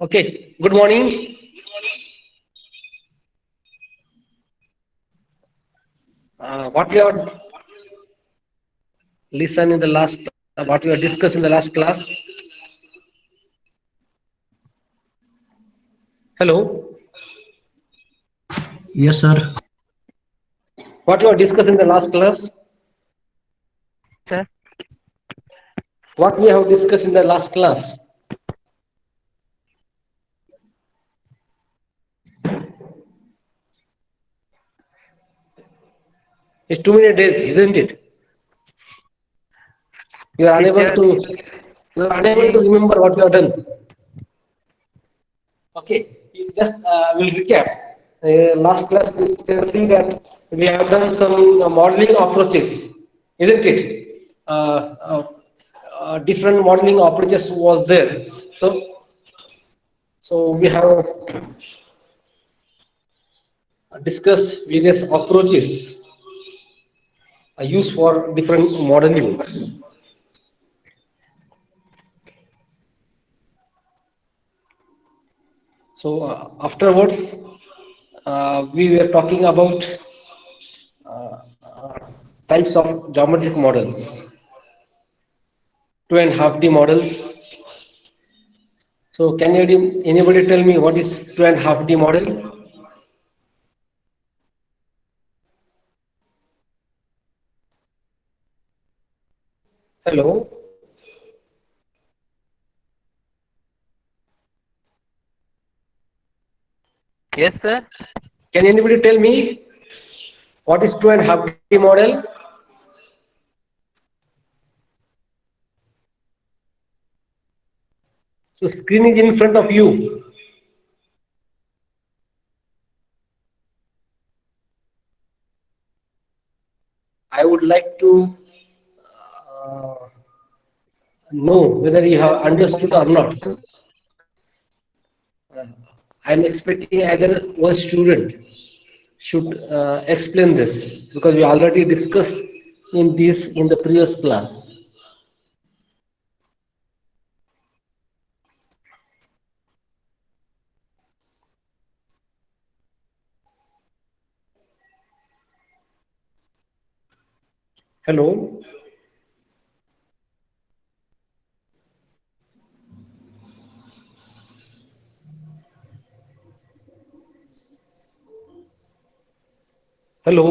Okay, good morning. What we have listened in the last, what we have discussed in the last class. Hello. Yes, sir. What we have discussed in the last class. Sir, What we have discussed in the last class. It's too many days, isn't it? You are unable teacher, to. You are unable to we remember what you have done. Okay, you just will recap. Last class we can see that we have done some modeling approaches, isn't it? Different modeling approaches was there. So we have discussed various approaches used for different modeling. So afterwards, we were talking about types of geometric models, 2.5D models. So can anybody tell me what is 2.5D model? Hello, yes, sir. can anybody tell me what is 2.5D model? So screen is in front of you. I would like to uh, know whether you have understood or not. I'm expecting either one student should explain this because we already discussed in this in the previous class. Hello. Hello.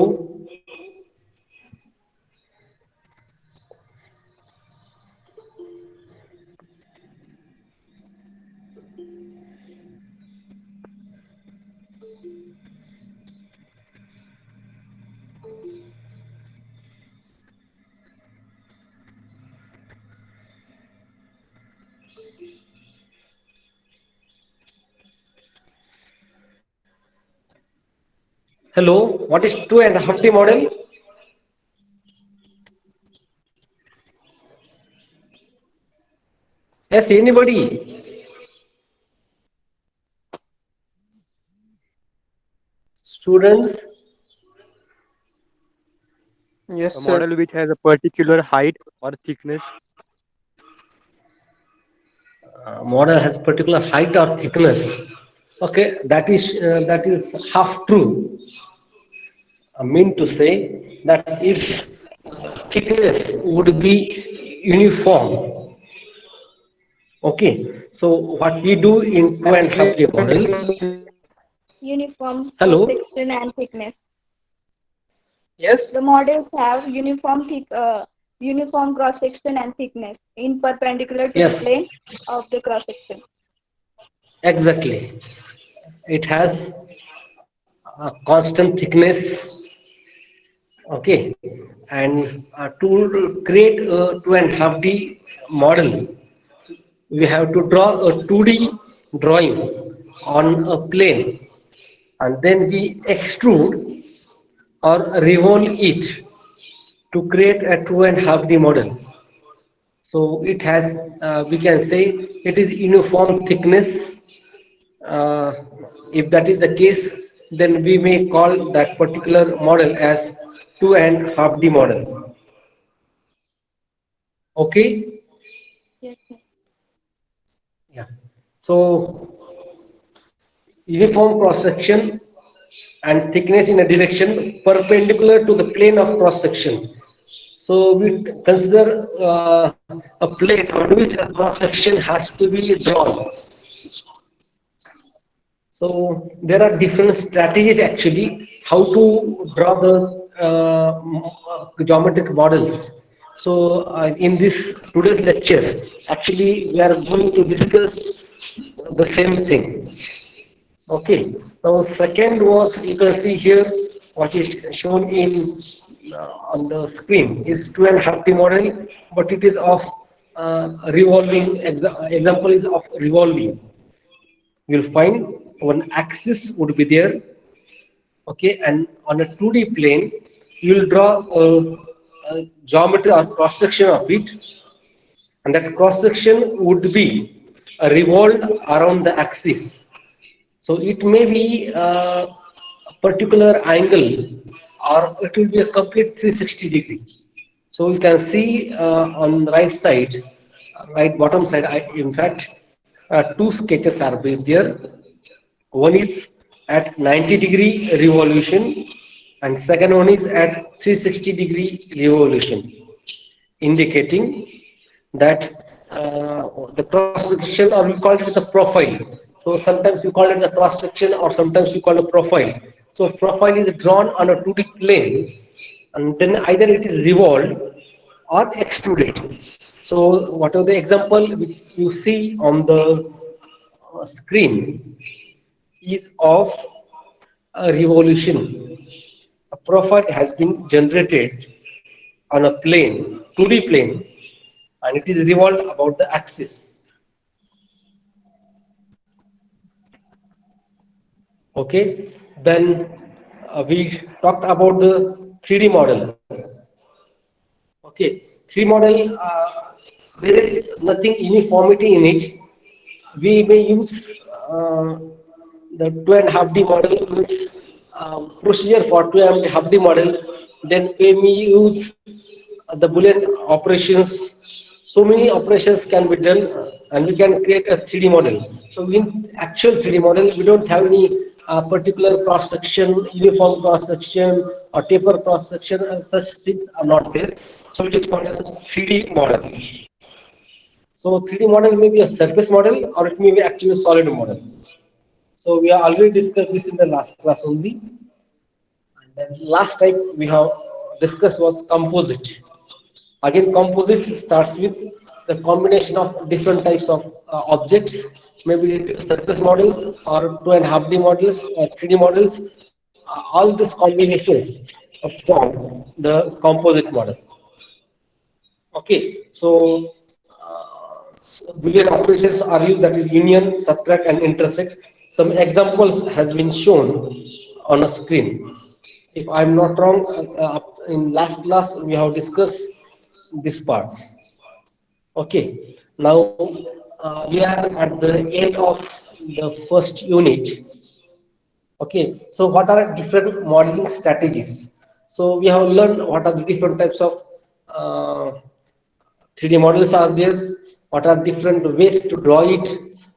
Hello. What is 2.5D model? Yes, anybody? Students, Yes, A sir. model which has a particular height or thickness. model has particular height or thickness. Okay, that is half true. I mean to say that its thickness would be uniform. Okay, so what we do in two and a half D models. Uniform Hello. cross-section and thickness. Yes. The models have uniform cross-section and thickness in perpendicular to the Yes, plane of the cross-section. exactly. It has a constant thickness. Okay, and to create a 2.5D model, we have to draw a 2D drawing on a plane, and then we extrude or revolve it to create a 2.5D model. So it has, we can say, it is uniform thickness. Uh, if that is the case, then we may call that particular model as 2.5D model. Okay. Yes, sir. Yeah. So uniform cross section and thickness in a direction perpendicular to the plane of cross section. So we consider a plane on which a cross section has to be drawn. So there are different strategies actually how to draw the geometric models. So in this today's lecture, actually we are going to discuss the same thing. Okay. Now second was, you can see here what is shown in on the screen is 2.5D model, but it is of revolving. Example is of revolving. You'll find one axis would be there, okay, and on a 2D plane you will draw a geometry or cross section of it, and that cross section would be revolved around the axis. So it may be a particular angle, or it will be a complete 360 degree. So you can see on the right side, right bottom side, in fact, two sketches are there. One is at 90-degree revolution, and second one is at 360-degree revolution, indicating that the cross section, or we call it the profile. So sometimes you call it the cross section, or sometimes you call it profile. So profile is drawn on a 2D plane, and then either it is revolved or extruded. So whatever the example which you see on the screen is of a revolution. A profile has been generated on a plane, 2D plane, and it is revolved about the axis. Okay, then we talked about the 3D model. Okay, 3D model, there is nothing uniformity in it. We may use the 2.5D model with procedure for 2.5D model. Then we may use the Boolean operations. So many operations can be done, and we can create a 3D model. So in actual 3D model, we don't have any particular cross section, uniform cross section, or taper cross section. Such things are not there. So it is called as a 3D model. So 3D model may be a surface model, or it may be actually a solid model. So we have already discussed this in the last class only. And then last type we have discussed was composite. Again, composite starts with the combination of different types of objects, maybe surface models or 2.5D models or 3D models. All these combinations form the composite model. Okay, so Boolean operations are used, that is union, subtract, and intersect. Some examples has been shown on a screen. If I'm not wrong, in last class we have discussed these parts. Okay, now we are at the end of the first unit. Okay, so what are different modeling strategies? So we have learned what are the different types of 3D models are there, what are different ways to draw it,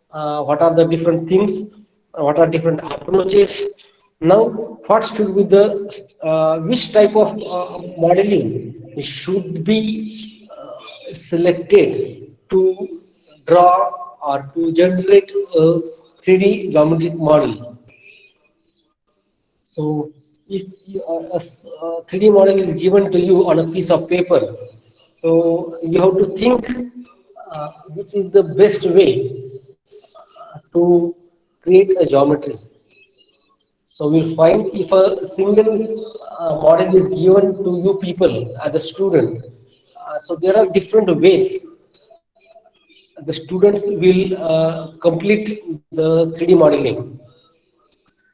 what are the different things, what are different approaches. Now, what should be the, which type of modeling should be selected to draw or to generate a 3D geometric model? So, if a 3D model is given to you on a piece of paper, so you have to think which is the best way to create a geometry. So we'll find if a single model is given to you people as a student, so there are different ways the students will complete the 3D modeling.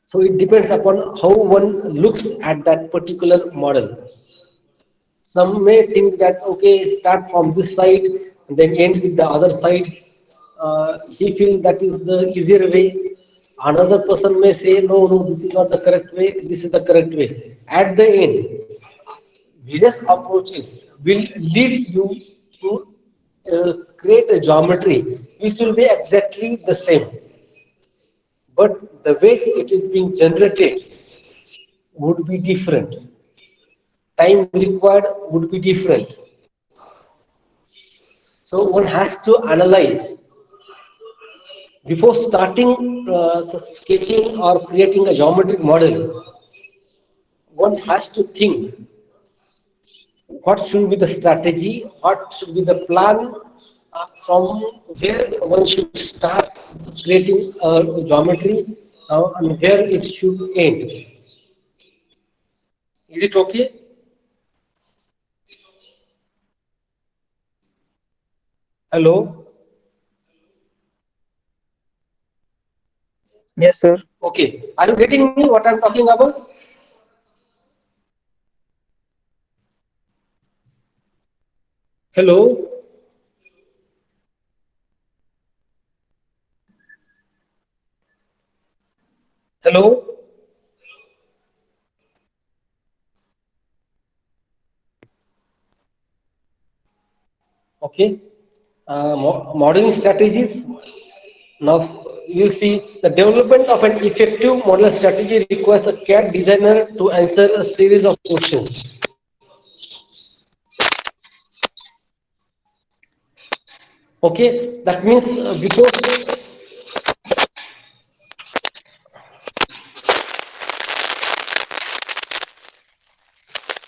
So it depends upon how one looks at that particular model. Some may think that, okay, start from this side and then end with the other side. He feels that is the easier way. Another person may say, no, no, this is not the correct way, this is the correct way. At the end, various approaches will lead you to create a geometry which will be exactly the same. but the way it is being generated would be different. Time required would be different. So one has to analyze before starting sketching or creating a geometric model. One has to think what should be the strategy, what should be the plan, from where one should start creating a geometry, and where it should end. Is it okay? Hello? Yes, sir. Okay. Are you getting me what I'm talking about? Hello? Hello? Okay. Modeling strategies. Now, you see, the development of an effective model strategy requires a CAD designer to answer a series of questions. Okay, that means before.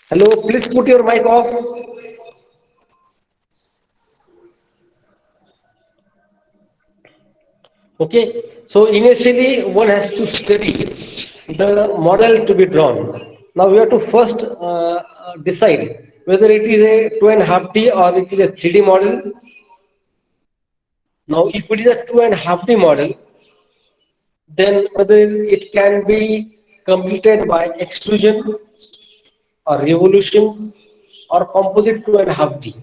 Hello, please put your mic off. Okay, so initially one has to study the model to be drawn. Now we have to first decide whether it is a 2.5D or it is a 3D model. Now, if it is a 2.5D model, then whether it can be completed by extrusion or revolution or composite 2.5D.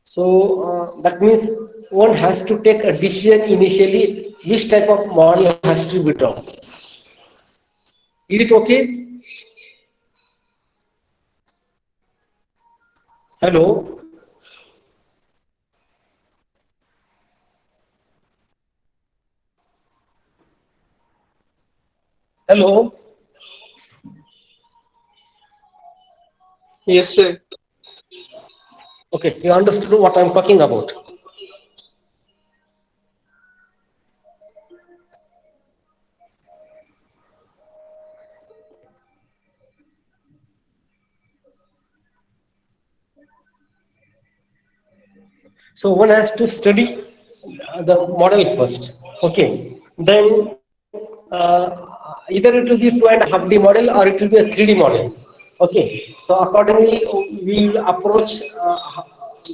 So that means one has to take a decision initially which type of model has to be drawn. Is it okay? Hello? Hello? Yes, sir. Okay, you understood what I'm talking about. So one has to study the model first. Okay, then either it will be 2.5D model or it will be a 3D model. Okay, so accordingly we will approach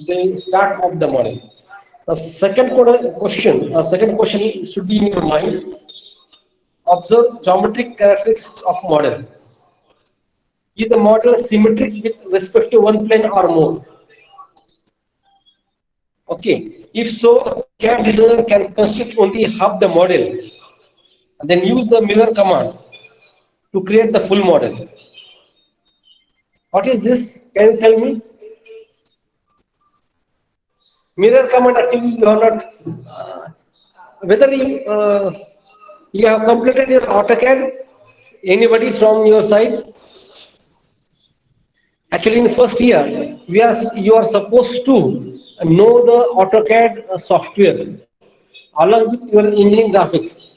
the start of the model. The second question should be in your mind. Observe geometric characteristics of model. Is the model symmetric with respect to one plane or more? Okay, if so, CAD designer can construct only half the model, and then use the mirror command to create the full model. What is this? Can you tell me? Mirror command actually you are not, whether you have completed your AutoCAD, anybody from your side? Actually, in first year, you are supposed to know the AutoCAD software along with your engineering graphics.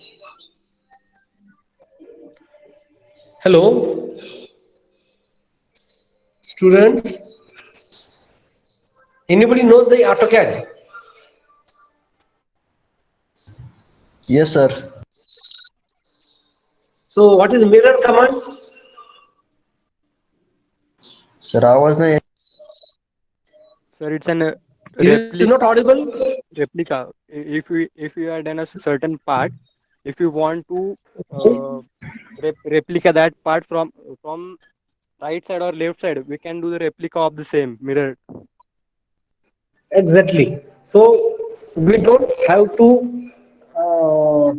Hello, students. Anybody knows the AutoCAD? Yes, sir. So, what is mirror command? Sir, आवाज नहीं. Sir, it's an Is it not audible? replica. If you are done a certain part, if you want to replica that part from right side or left side, we can do the replica of the same mirror. Exactly. So we don't have to uh,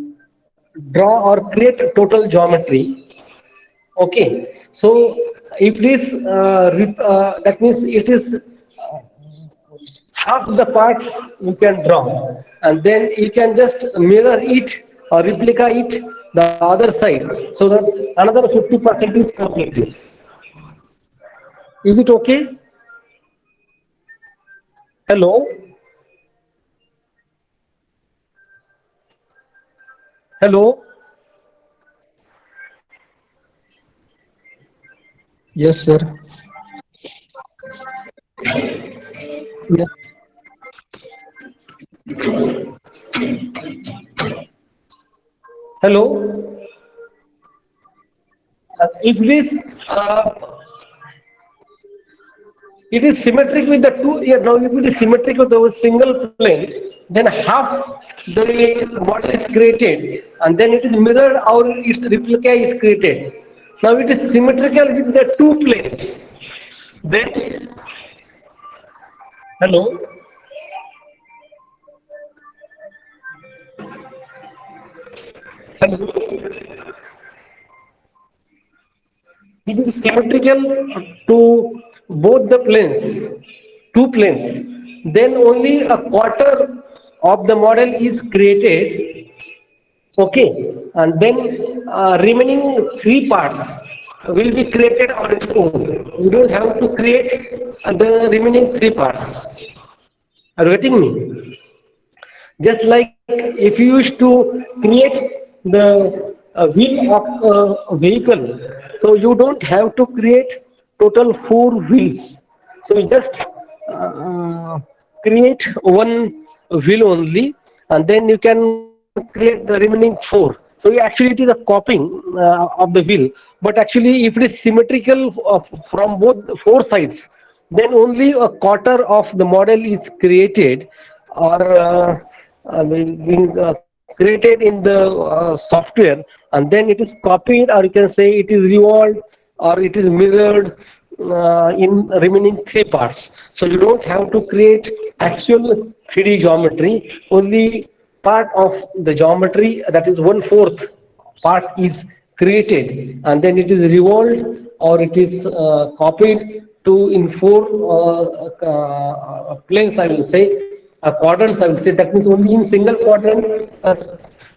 draw or create total geometry. Okay. So if it is that means it is half the part you can draw, and then you can just mirror it or replica it the other side, so that another 50% is completed. Is it okay? Hello? Hello? Yes, sir. Yes. Hello? If this it is symmetric with the two, yeah, now if it is symmetric with the single plane, then half the model is created and then it is mirrored or its replica is created. Now it is symmetrical with the two planes. Then, hello? Hello? It is symmetrical to both the planes, two planes. Then only a quarter of the model is created. Okay, and then remaining three parts will be created on its own. You don't have to create the remaining three parts. Are you getting me? Just like if you used to create the wheel of a vehicle, so you don't have to create total four wheels. So you just create one wheel only, and then you can create the remaining four. So actually it is a copying of the wheel, but actually if it is symmetrical from both four sides, then only a quarter of the model is created or being created in the software, and then it is copied, or you can say it is revolved or it is mirrored in remaining three parts. So you don't have to create actual 3D geometry, only part of the geometry, that is 1/4 part is created, and then it is revolved or it is copied to in four planes, I will say, quadrants, I will say. That means only in single quadrant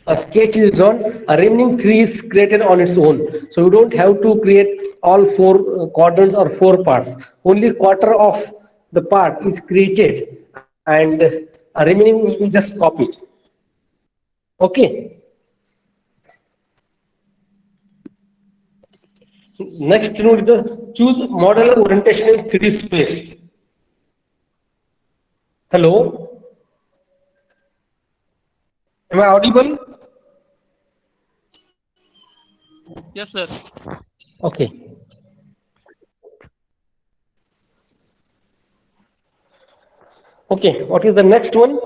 a sketch is drawn, a remaining three is created on its own. So you don't have to create all four quadrants or four parts. Only quarter of the part is created, and a remaining will be just copied. Okay. Next, you know, is the choose model orientation in 3D space. Hello, am I audible? Yes, sir. Okay. Okay, what is the next one?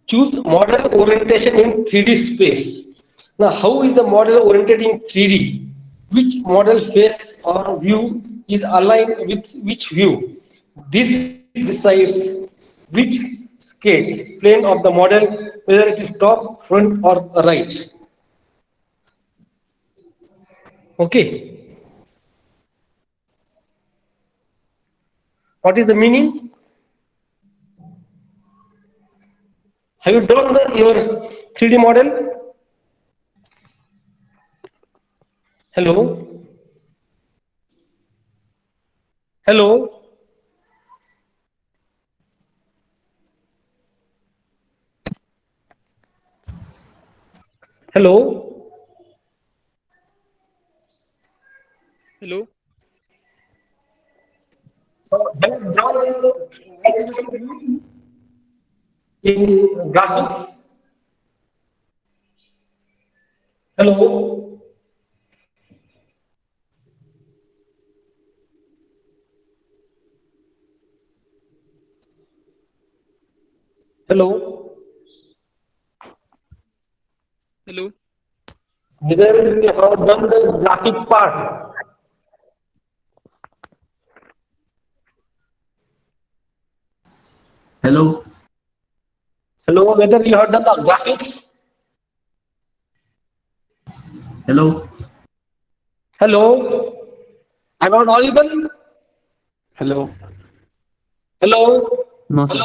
Choose model orientation in 3D space. Now, how is the model oriented in 3D? Which model face or view is aligned with which view? This decides which sketch plane of the model, whether it is top, front, or right. Okay. What is the meaning? Have you drawn your 3D model? Hello? Hello? Hello? Hello. Have you drawn in graphics? Hello? Hello? Hello. Whether you have done the graphics part? Hello. Hello, whether you have done the graphics? Hello. Hello? Am I audible? Hello. Hello? No, sir.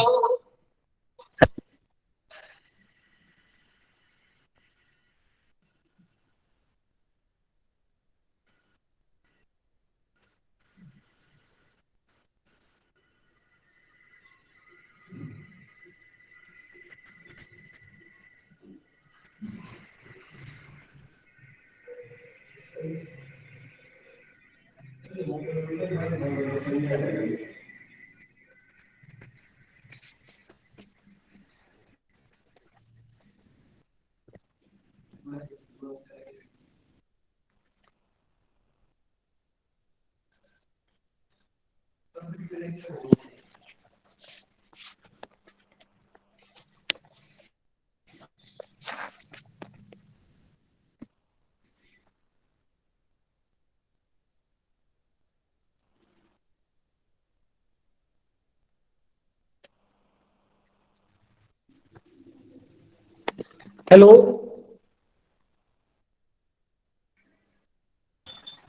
Hello?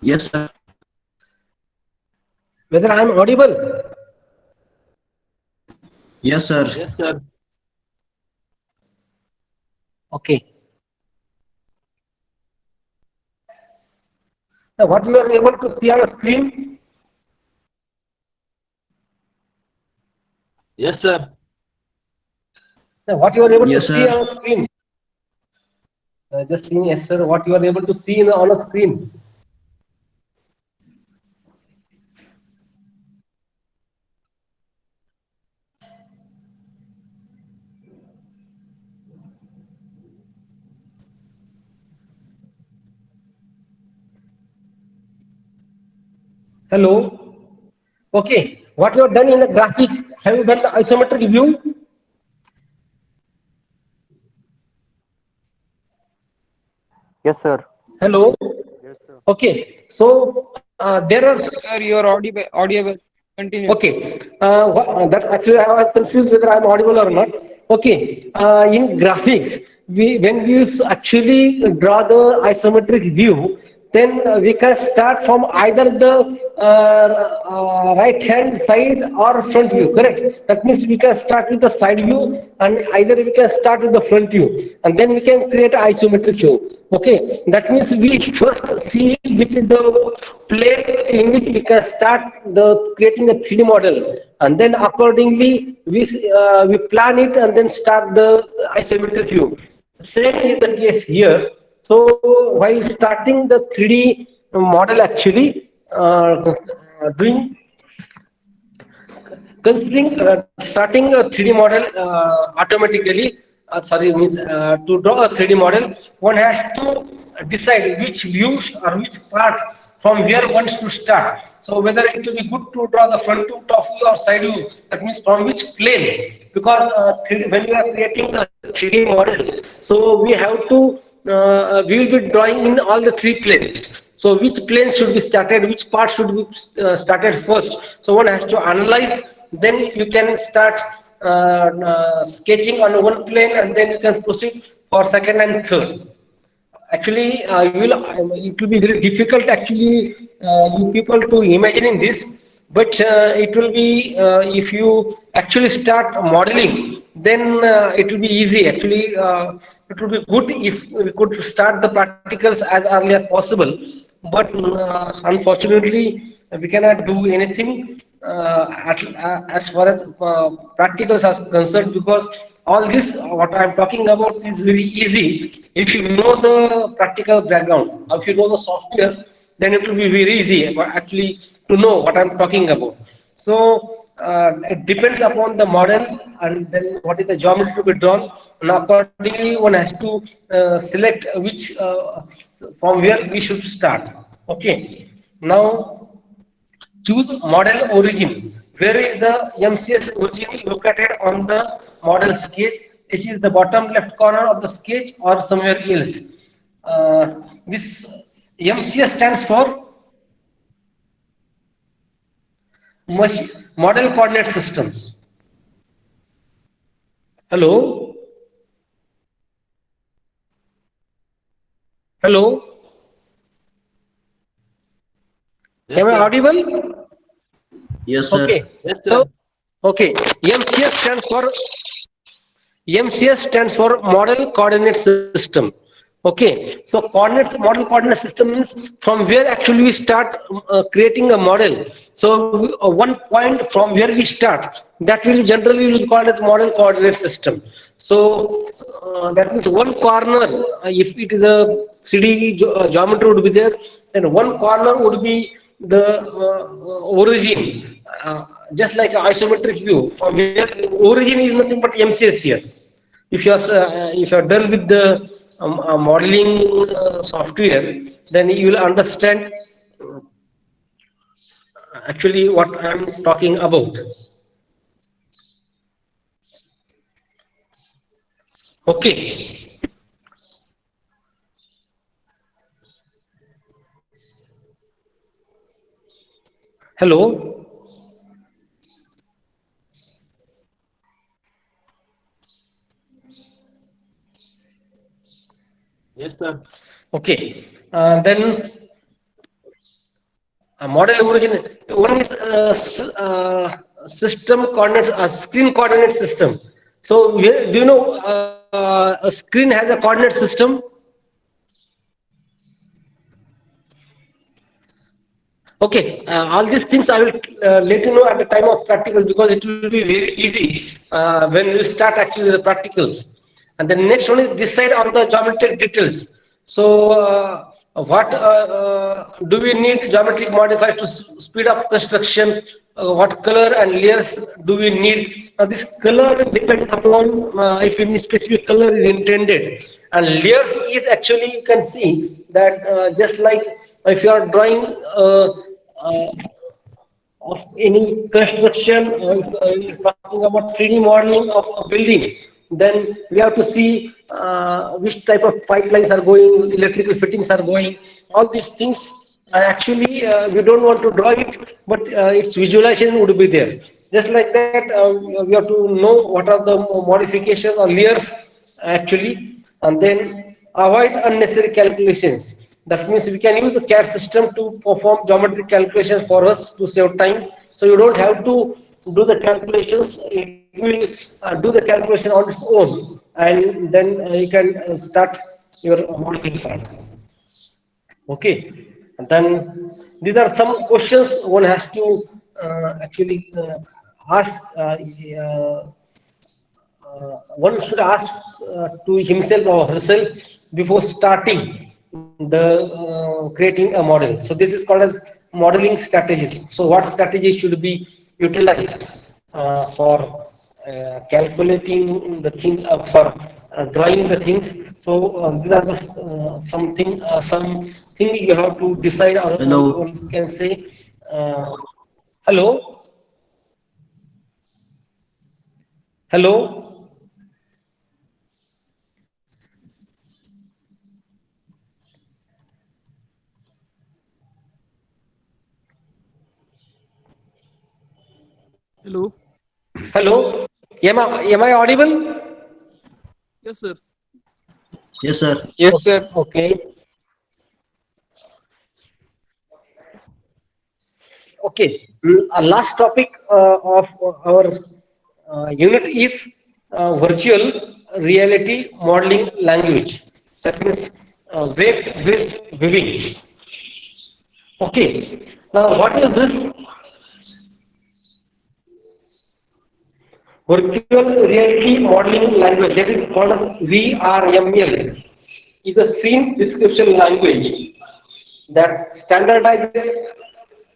Yes, sir. Whether I am audible? Yes, sir. Okay. Now, what you are able to see on the screen? Yes, sir. Now, what you are able to Yes, see sir. on the screen? Just seeing, yes, sir. What you are able to see on the screen? Hello? Okay. What you have done in the graphics? Have you done the isometric view? Yes, sir. Hello? Yes, sir. Okay. So there are. Sir, you are audible. Continue. Okay, that actually I was confused whether I'm audible or not. Okay, in graphics, when we actually draw the isometric view, then we can start from either the right hand side or front view, correct? That means we can start with the side view and either we can start with the front view and then we can create an isometric view. Okay, that means we first see which is the plane in which we can start the creating a 3D model, and then accordingly we plan it and then start the isometric view. Same is the case here. So while starting the 3D model, actually doing considering starting a 3D model automatically, sorry, means to draw a 3D model, one has to decide which views or which part from where one should start. So whether it will be good to draw the front view, top view or side view, that means from which plane, because when we are creating a 3D model, so we have to, we will be drawing in all the three planes. So which plane should be started, which part should be started first. So one has to analyze, then you can start sketching on one plane and then you can proceed for second and third. Actually, it will be very difficult actually you people to imagining this, but it will be if you actually start modeling, then it will be easy. Actually, it would be good if we could start the practicals as early as possible, but unfortunately we cannot do anything as far as practicals are concerned, because all this what I am talking about is very easy if you know the practical background. If you know the software, then it will be very easy actually to know what I am talking about. So it depends upon the model and then what is the geometry to be drawn, and accordingly one has to select which from where we should start. Okay, now choose model origin. Where is the MCS origin located on the model sketch? It is the bottom left corner of the sketch or somewhere else. This MCS stands for model coordinate systems. Hello? Hello? Am I audible? Yes, sir. Okay. So, Okay, MCS stands for Model Coordinate System. Okay, so model coordinate system means from where actually we start creating a model. So one point from where we start, that will generally will called as model coordinate system. So that means one corner, if it is a 3D geometry would be there, then one corner would be the origin. Just like an isometric view, from where origin is nothing but MCS here. If you are done with the modeling software, then you will understand actually what I am talking about. Okay. Hello. Yes, sir. Okay. Then model origin. One is system coordinate, screen coordinate system. So do you know a screen has a coordinate system? Okay, all these things I will let you know at the time of practical, because it will be very easy when you start actually the practicals. And the next one is decide on the geometric details. So what do we need geometric modifiers to speed up construction? What color and layers do we need? This color depends upon if any specific color is intended, and layers is actually, you can see that just like if you are drawing uh, of any construction, if talking about 3D modeling of a building, then we have to see which type of pipelines are going, electrical fittings are going, all these things. Actually, we don't want to draw it, but its visualization would be there. Just like that, we have to know what are the modifications or layers actually, and then avoid unnecessary calculations. That means we can use the CAD system to perform geometric calculations for us to save time. So you don't have to do the calculations. It will do the calculation on its own, and then you can start your modeling part. Okay, and then these are some questions one has to actually ask. One should ask to himself or herself before starting the creating a model. So this is called as modeling strategies. So what strategies should be utilized for calculating the things, for drawing the things? So these are the, something you have to decide, or Hello. one can say. Hello, hello. Hello. Hello, am I audible? Yes, sir. Yes, sir. Yes, sir. Okay, okay. Last topic of our unit is virtual reality modeling language. That means web-based viewing. Okay. Now, what is this virtual reality modeling language? That is called as VRML. Is a scene description language that standardizes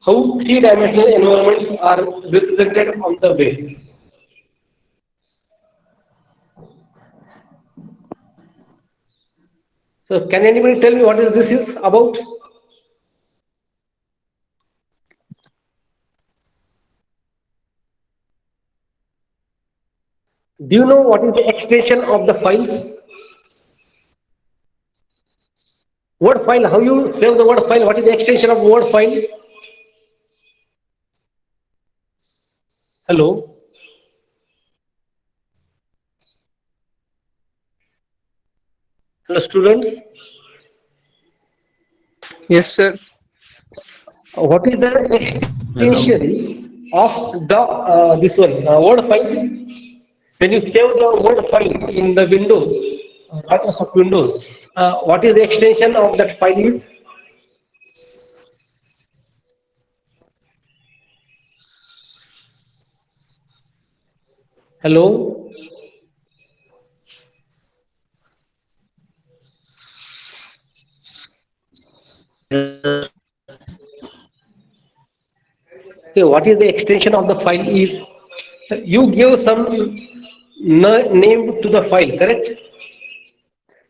how three-dimensional environments are represented on the web. So, can anybody tell me what is this is about? Do you know what is the extension of the files? Word file, how you save the word file? What is the extension of word file? Hello? Hello, students? Yes, sir. What is the Hello. extension of this one Word file. When you save the Word file in the Windows, Microsoft Windows, what is the extension of that file is? Hello? Yes, sir. Okay, what is the extension of the file is? So you give some name to the file, correct?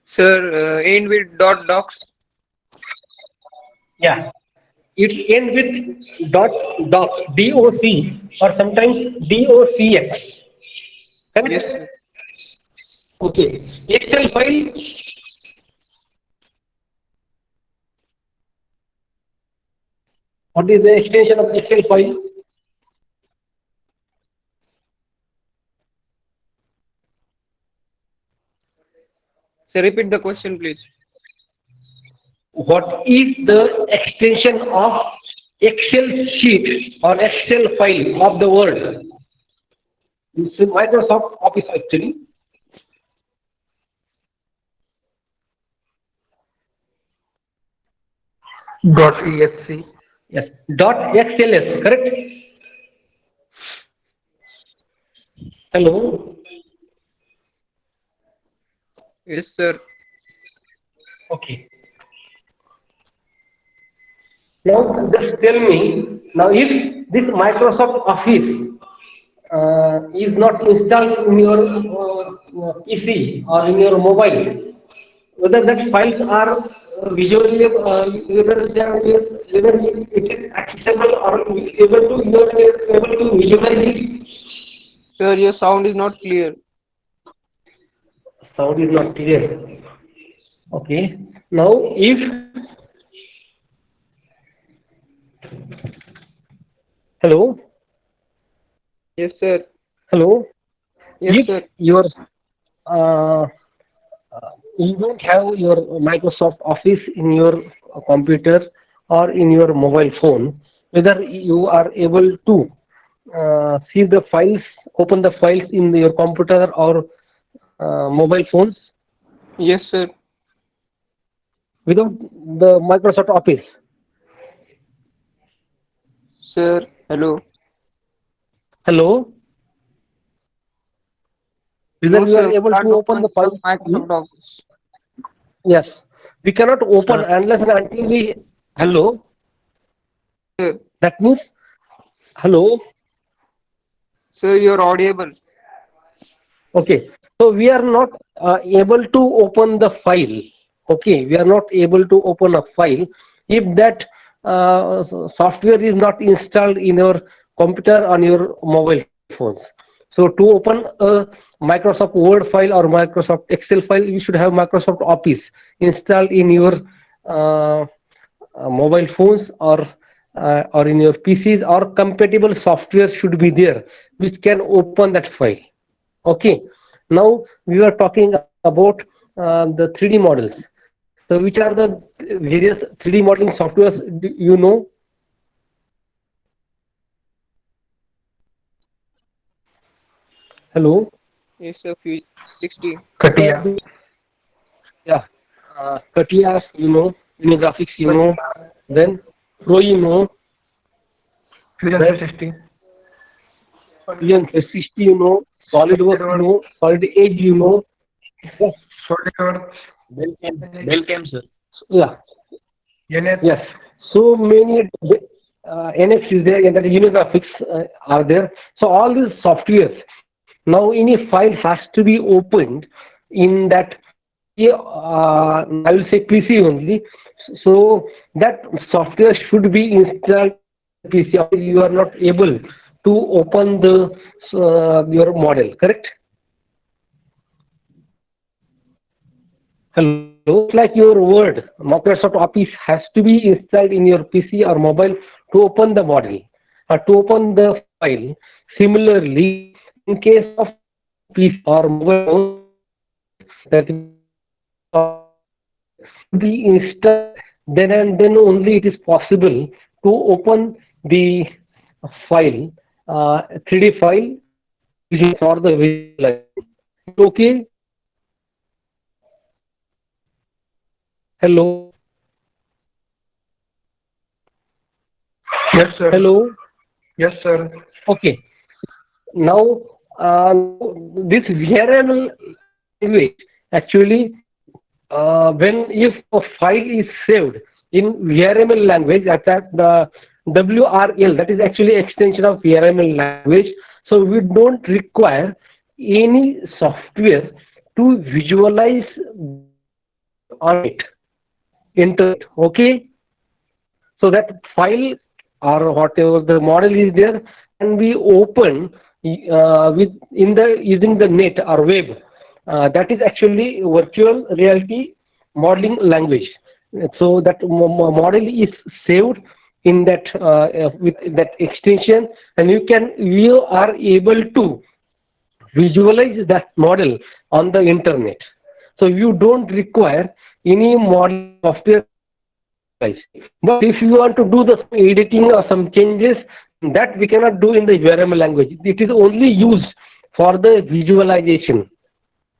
Sir, end with dot docs. Yeah. It ends with dot doc, DOC, or sometimes DOCX. Correct? Yes, sir. Okay. Excel file. What is the extension of Excel file? Sir, repeat the question, please. What is the extension of Excel sheet or Excel file of the Word? It's in Microsoft Office actually. .exc. Yes. .xls, correct? Hello. Yes, sir. Okay. Now just tell me, now if this Microsoft Office is not installed in your PC or in your mobile, whether that files are visually, whether it is accessible or able to, you are able to visualize it. Sir, your sound is not clear. Sound is not clear. Okay. Now if, hello, Yes, sir. hello, Yes, if sir. your uh, you don't have your Microsoft Office in your computer or in your mobile phone, whether you are able to see the files, open the files in your computer or mobile phones Yes, sir. without the Microsoft Office. Sir, hello. Hello, whether No, you are sir. able Can't to open open the the file. Microsoft Office. Yes, we cannot open Sir. unless and until we. Hello, Sir, that means hello. sir, you're audible. Okay, so we are not able to open the file. Okay, we are not able to open a file if that software is not installed in your computer on your mobile phones. So to open a Microsoft Word file or Microsoft Excel file, you should have Microsoft Office installed in your uh, mobile phones or in your PCs, or compatible software should be there which can open that file. Okay, now we are talking about the 3D models. So which are the various 3D modeling softwares do you know? Hello? Yes, sir. 60. CATIA. Yeah, CATIA, you know, Unigraphics, you know, then Pro, you know, Fusion then 360. Fusion 360, you know, SolidWorks, you know, Solid Edge, you know. Yes. SolidWorks. Belcam, sir. Yeah. NS. Yes. So many NX is there, and that Unigraphics are there. So all these softwares, now any file has to be opened in that, I will say PC only. So that software should be installed in PC, or you are not able to open the your model, correct? Hello, it's like your Word, Microsoft Office has to be installed in your PC or mobile to open the model or to open the file. Similarly, in case of PC or mobile, that be installed, then and then only it is possible to open the file 3D file using for the visualization. Okay. Hello. Yes, sir. Hello. Yes, sir. Okay. Now, this VRML language actually, when if a file is saved in VRML language, that's at the WRL, that is actually extension of VRML language. So we don't require any software to visualize on it, internet. Okay. So that file or whatever the model is there can be open with in the using the net or web. That is actually virtual reality modeling language. So that model is saved in that with that extension, and you are able to visualize that model on the internet. So you don't require any model software. But if you want to do the editing or some changes, that we cannot do in the VRML language. It is only used for the visualization.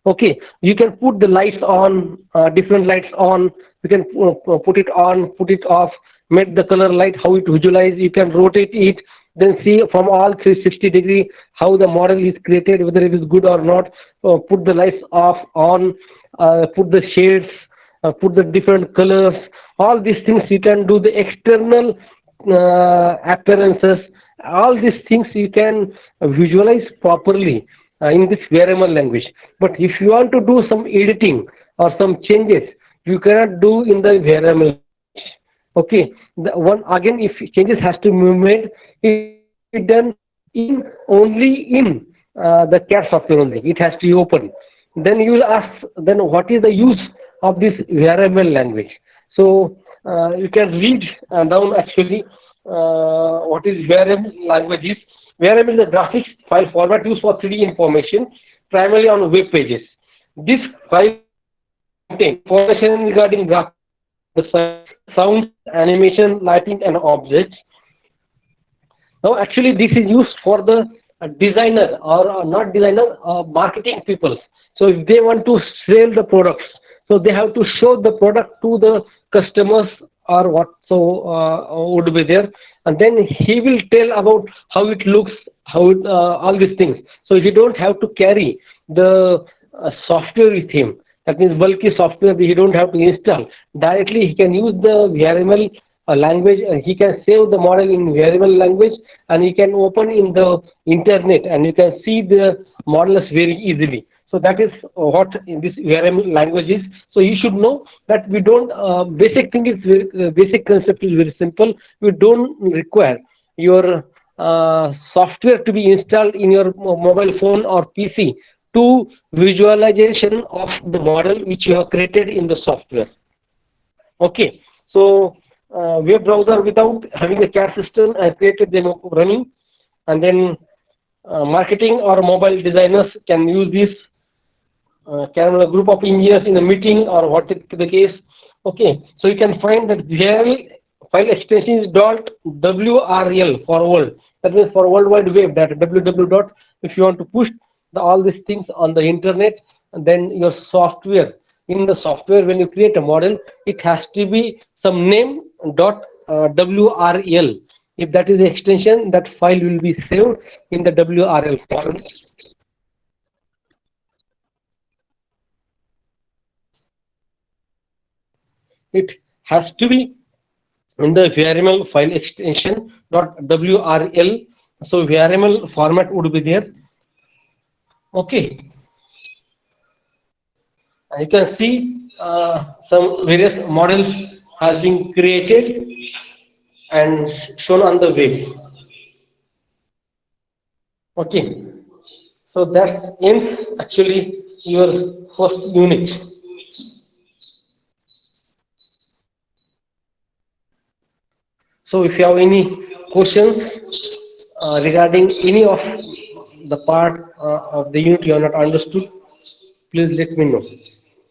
Okay, you can put the lights on, different lights on. You can put it on, put it off, make the color light, how it visualize. You can rotate it, then see from all 360 degree how the model is created, whether it is good or not. Put the lights off, on, put the shades, put the different colors. All these things you can do, the external appearances. All these things you can visualize properly in this VRML language. But if you want to do some editing or some changes, you cannot do in the VRML language. Okay. The one again, if changes has to be made, it is done in only in the CAD software only. It has to be open. Then you will ask, then what is the use of this VRML language? So you can read down actually what is VRML language is. VRML is a graphics file format used for 3D information, primarily on web pages. This file contains information regarding graphics, the sounds, animation, lighting, and objects. Now, actually, this is used for the designer or not designer, marketing people. So, if they want to sell the products, so they have to show the product to the customers or what would be there, and then he will tell about how it looks, how it, all these things. So he don't have to carry the software with him. That means bulky software he don't have to install. Directly he can use the VRML language. He can save the model in VRML language, and he can open in the internet, and you can see the models very easily. So that is what this VRML language is. So you should know that we don't, basic thing is, basic concept is very simple. We don't require your software to be installed in your mobile phone or PC to visualization of the model which you have created in the software. Okay, so web browser without having a CAD system, I created them running, and then marketing or mobile designers can use this. Can a group of engineers in a meeting or what is the case? Okay, so you can find that VRML file extension is .WRL for world. That means for World Wide Web, that www. If you want to push all these things on the internet, and then your software, in the software when you create a model, it has to be some name .WRL. If that is the extension, that file will be saved in the WRL format. It has to be in the VRML file extension .WRL. So VRML format would be there. Okay. And you can see some various models has been created and shown on the web. Okay. So that ends actually your first unit. So if you have any questions regarding any of the part of the unit you have not understood, please let me know.